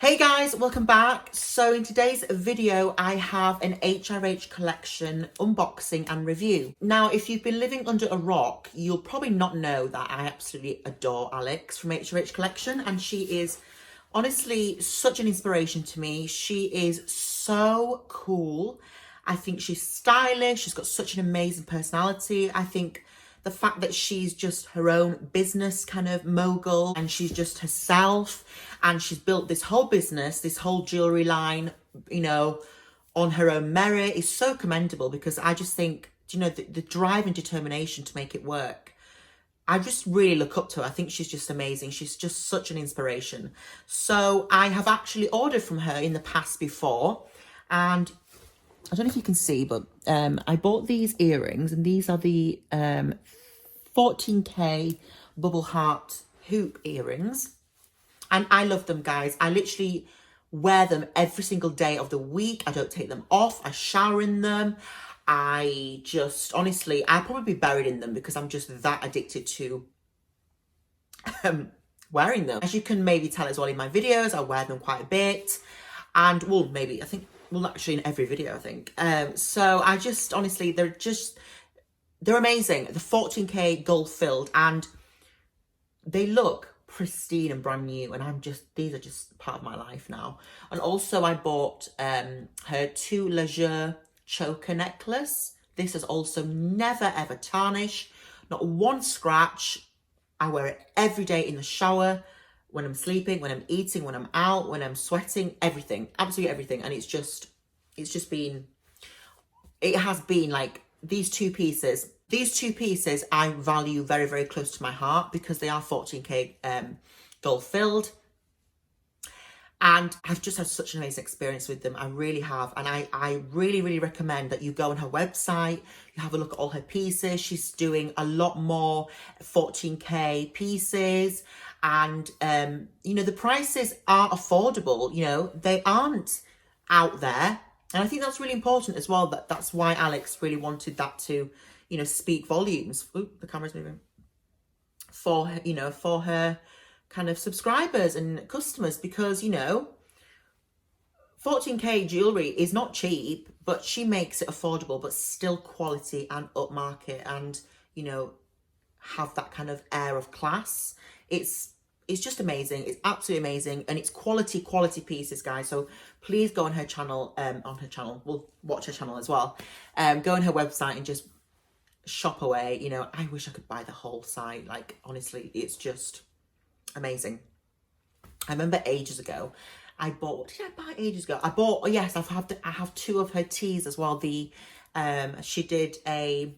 Hey guys, welcome back. So in today's video, I have an HRH collection unboxing and review. Now, if you've been living under a rock, you'll probably not know that I absolutely adore Alex from HRH collection, and she is honestly such an inspiration to me. She is so cool. I think she's stylish. She's got such an amazing personality. I think the fact that she's just her own business kind of mogul and she's just herself and she's built this whole business, this whole jewelry line, you know, on her own merit is so commendable, because I just think, you know, the drive and determination to make it work. I just really look up to her. I think she's just amazing. She's just such an inspiration. So I have actually ordered from her in the past before, and I don't know if you can see, but I bought these earrings, and these are the 14K bubble heart hoop earrings. And I love them, guys. I literally wear them every single day of the week. I don't take them off. I shower in them. I just, honestly, I'll probably be buried in them because I'm just that addicted to wearing them. As you can maybe tell as well in my videos, I wear them quite a bit. And, well, maybe, I think, well, actually in every video, I think. So I just, honestly, they're amazing. The 14K gold filled, and they look pristine and brand new, and these are just part of my life now. And also I bought her 2 Leisure choker necklace. This has also never ever tarnished, not one scratch. I wear it every day in the shower, when I'm sleeping, when I'm eating, when I'm out, when I'm sweating, everything, absolutely everything. And it has been like these two pieces I value very, very close to my heart, because they are 14K gold filled. And I've just had such an amazing experience with them. I really have. And I really, really recommend that you go on her website, you have a look at all her pieces. She's doing a lot more 14K pieces. And, you know, the prices are affordable. You know, they aren't out there. And I think that's really important as well. That's why Alex really wanted that to, you know, speak volumes. Ooh, the camera's moving. For, you know, for her kind of subscribers and customers, because, you know, 14K jewelry is not cheap, but she makes it affordable, but still quality and upmarket, and, you know, have that kind of air of class. It's just amazing. It's absolutely amazing, and it's quality pieces, guys. So please go on her channel, we'll watch her channel as well. Go on her website and just shop away. You know, I wish I could buy the whole site. Like, honestly, it's just amazing. I remember ages ago, what did I buy ages ago? I have 2 of her teas as well. The she did a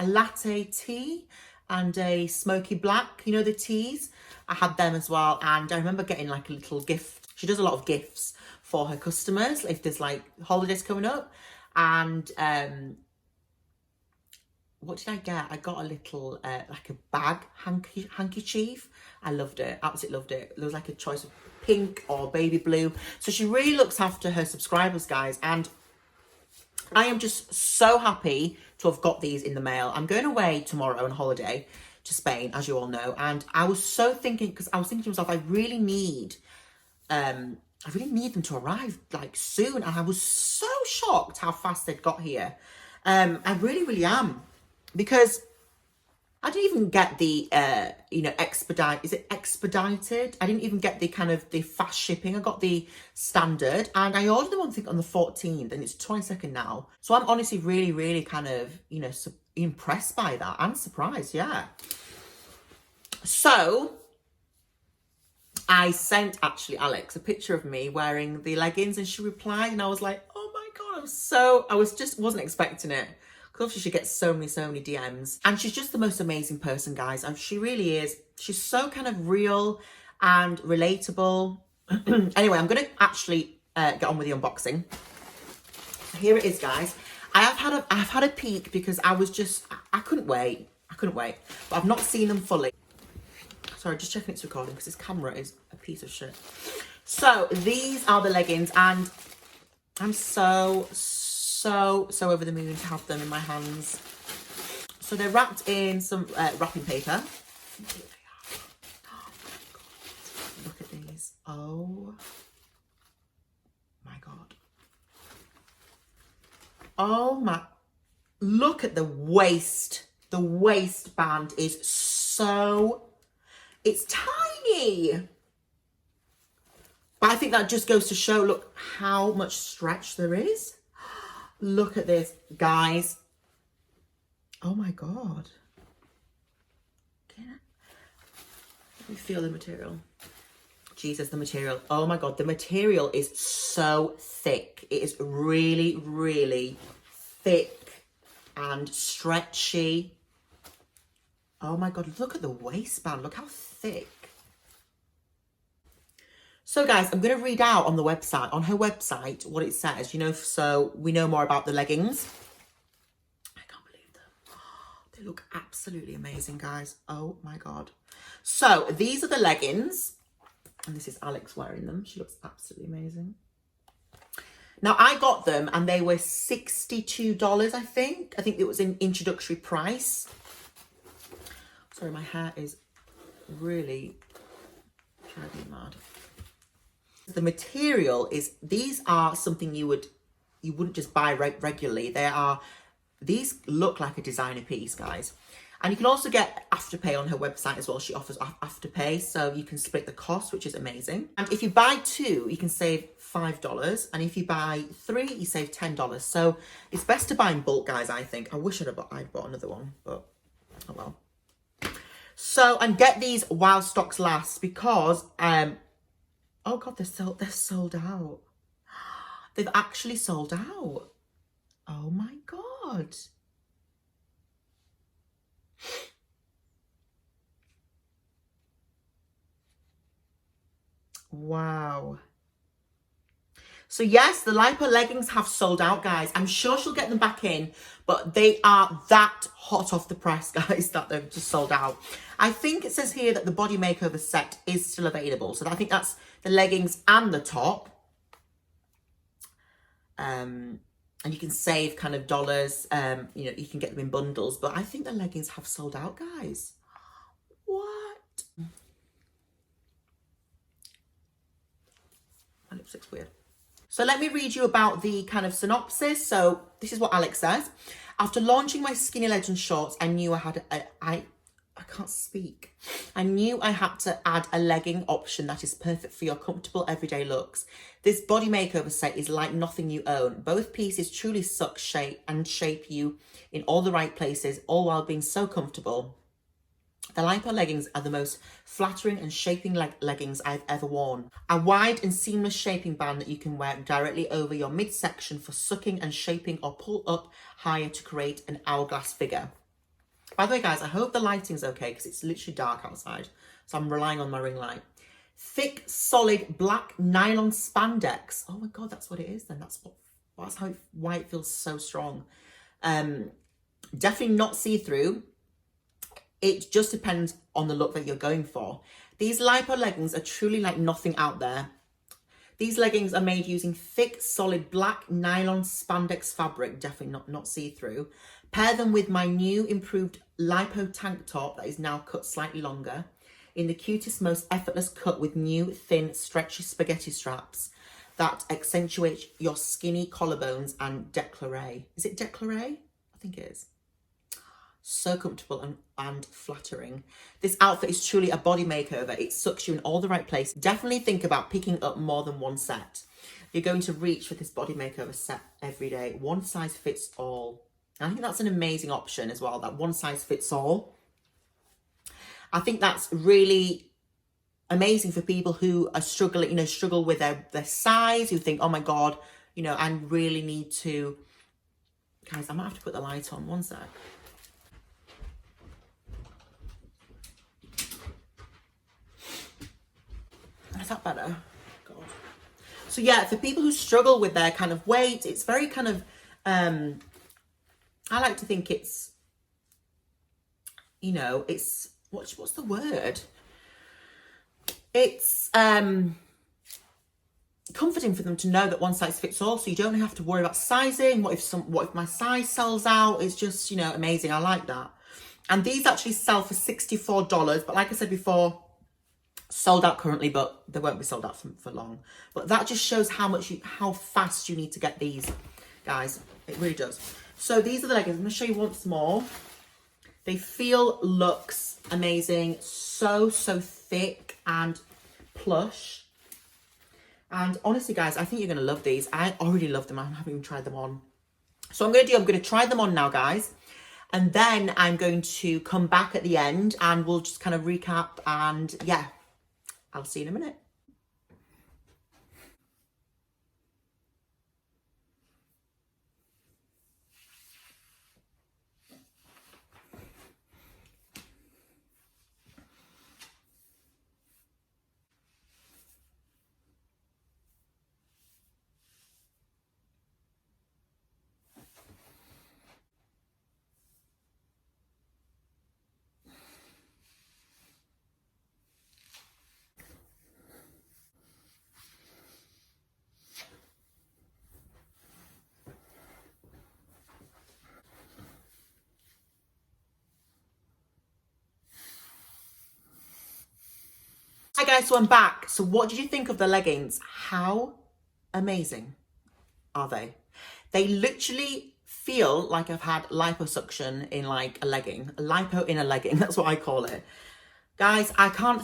latte tea and a smoky black, you know, the teas. I had them as well, and I remember getting like a little gift. She does a lot of gifts for her customers if there's like holidays coming up. And what did I get? I got a little like a bag handkerchief. I loved it, absolutely loved it. There was like a choice of pink or baby blue. So she really looks after her subscribers, guys, and I am just so happy to have got these in the mail. I'm going away tomorrow on holiday to Spain, as you all know, and I was so thinking, because I was thinking to myself, I really need them to arrive like soon. And I was so shocked how fast they'd got here. I really, really am, because I didn't even get the, you know, expedited? I didn't even get the kind of the fast shipping. I got the standard, and I ordered them on the 14th, and it's 22nd now. So I'm honestly really, really kind of, you know, impressed by that and surprised, yeah. So I sent actually Alex a picture of me wearing the leggings, and she replied, and I was like, oh my God, wasn't expecting it. Because obviously she gets so many DMs. And she's just the most amazing person, guys. And she really is. She's so kind of real and relatable. Anyway, I'm going to actually get on with the unboxing. So here it is, guys. I've had a peek, because I couldn't wait. But I've not seen them fully. Sorry, just checking it's recording, because this camera is a piece of shit. So these are the leggings, and I'm so over the moon to have them in my hands. So they're wrapped in some wrapping paper. Look at these. Oh my God. Oh my, look at the waist. The waistband is so, it's tiny. But I think that just goes to show, look how much stretch there is. Look at this, guys. Oh my God. Let me feel the material. Jesus, the material. Oh my God, the material is so thick. It is really, really thick and stretchy. Oh my God, look at the waistband. Look how thick. So guys, I'm going to read out on the website, on her website, what it says, you know, so we know more about the leggings. I can't believe them. They look absolutely amazing, guys. Oh my God. So these are the leggings. And this is Alex wearing them. She looks absolutely amazing. Now, I got them and they were $62, I think. I think it was an introductory price. Sorry, my hair is really driving me mad. The material is, these are something you wouldn't just buy regularly. These look like a designer piece, guys. And you can also get Afterpay on her website as well. She offers Afterpay, so you can split the cost, which is amazing. And if you buy two, you can save $5. And if you buy three, you save $10. So it's best to buy in bulk, guys, I think. I wish I'd bought another one, but oh well. So, and get these while stocks last because, oh God, they're sold out. They've actually sold out. Oh my God. Wow. So yes, the Lipo leggings have sold out, guys. I'm sure she'll get them back in, but they are that hot off the press, guys, that they've just sold out. I think it says here that the body makeover set is still available. So I think that's the leggings and the top. And you can save kind of dollars. You know, you can get them in bundles, but I think the leggings have sold out, guys. What? My lipstick's weird. So let me read you about the kind of synopsis. So this is what Alex says. After launching my skinny legend shorts, I knew I had I can't speak. I knew I had to add a legging option that is perfect for your comfortable everyday looks. This body makeover set is like nothing you own. Both pieces truly suck shape you in all the right places, all while being so comfortable. The Lipo leggings are the most flattering and shaping leggings I've ever worn. A wide and seamless shaping band that you can wear directly over your midsection for sucking and shaping or pull up higher to create an hourglass figure. By the way, guys, I hope the lighting's okay because it's literally dark outside. So I'm relying on my ring light. Thick, solid, black nylon spandex. Oh my God, that's what it is then. That's why it feels so strong. Definitely not see-through. It just depends on the look that you're going for. These Lipo leggings are truly like nothing out there. These leggings are made using thick, solid black nylon spandex fabric, definitely not see-through. Pair them with my new improved Lipo tank top that is now cut slightly longer in the cutest, most effortless cut with new, thin, stretchy spaghetti straps that accentuate your skinny collarbones and décolleté. Is it décolleté? I think it is. So comfortable and flattering. This outfit is truly a body makeover. It sucks you in all the right places. Definitely think about picking up more than one set. You're going to reach for this body makeover set every day. One size fits all. And I think that's an amazing option as well, that one size fits all. I think that's really amazing for people who are struggling, you know, struggle with their size, who think, oh my God, you know, I really need to, guys, I might have to put the light on, one sec. Is that better? God. So yeah, for people who struggle with their kind of weight, it's very kind of, I like to think it's, you know, it's, what's the word? It's comforting for them to know that one size fits all, so you don't have to worry about sizing. What if my size sells out? It's just, you know, amazing. I like that. And these actually sell for $64, but like I said before, Sold out currently, but they won't be sold out for long. But that just shows how fast you need to get these, guys. It really does. So these are the leggings. I'm going to show you once more. They feel, looks amazing. So thick and plush. And honestly, guys, I think you're going to love these. I already love them. I haven't even tried them on. So I'm going to try them on now, guys. And then I'm going to come back at the end and we'll just kind of recap. And yeah, I'll see you in a minute. Hi guys, so I'm back. So what did you think of the leggings? How amazing are they? They literally feel like I've had liposuction in like a legging. Lipo in a legging, that's what I call it. Guys, I can't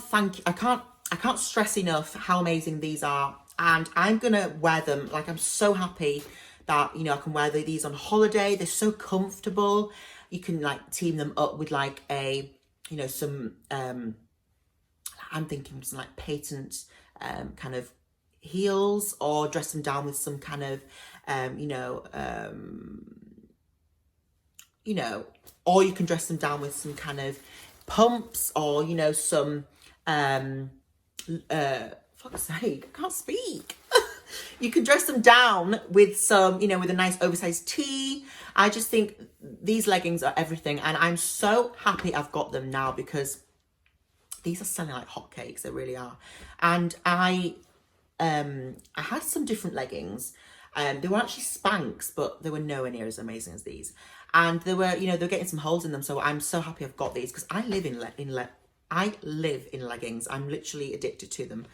stress enough how amazing these are. And I'm gonna wear them. Like, I'm so happy that, you know, I can wear these on holiday. They're so comfortable. You can like team them up with like a, you know, some, I'm thinking some like patent kind of heels, or dress them down with some kind of, you know, or you can dress them down with some kind of pumps, or, you know, some, fuck's sake, I can't speak. You can dress them down with some, you know, with a nice oversized tee. I just think these leggings are everything. And I'm so happy I've got them now, because these are selling like hotcakes. They really are. And I had some different leggings. They were actually Spanx, but they were nowhere near as amazing as these. And they were, you know, they're getting some holes in them. So I'm so happy I've got these, because I live in leggings. I'm literally addicted to them.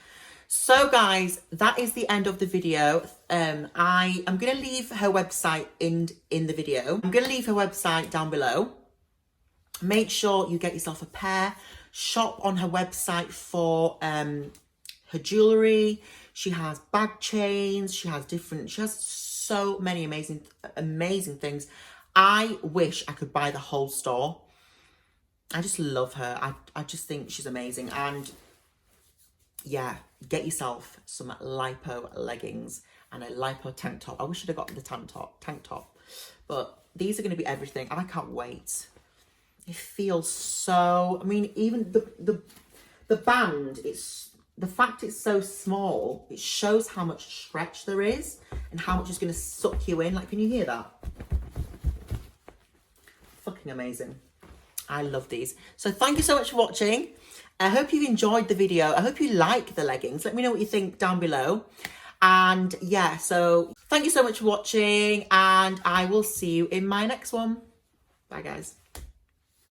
So guys, that is the end of the video. I am going to leave her website in the video. I'm going to leave her website down below. Make sure you get yourself a pair. Shop on her website for her jewelry. She has bag chains. She has so many amazing things. I wish I could buy the whole store. I just love her. I just think she's amazing. And yeah, get yourself some lipo leggings and a lipo tank top. I wish I'd have got the tank top. But these are going to be everything. And I can't wait. It feels so, I mean, even the band, the fact it's so small, it shows how much stretch there is and how much is going to suck you in. Like, can you hear that? Fucking amazing. I love these. So thank you so much for watching. I hope you enjoyed the video. I hope you like the leggings. Let me know what you think down below. And yeah, so thank you so much for watching, and I will see you in my next one. Bye guys.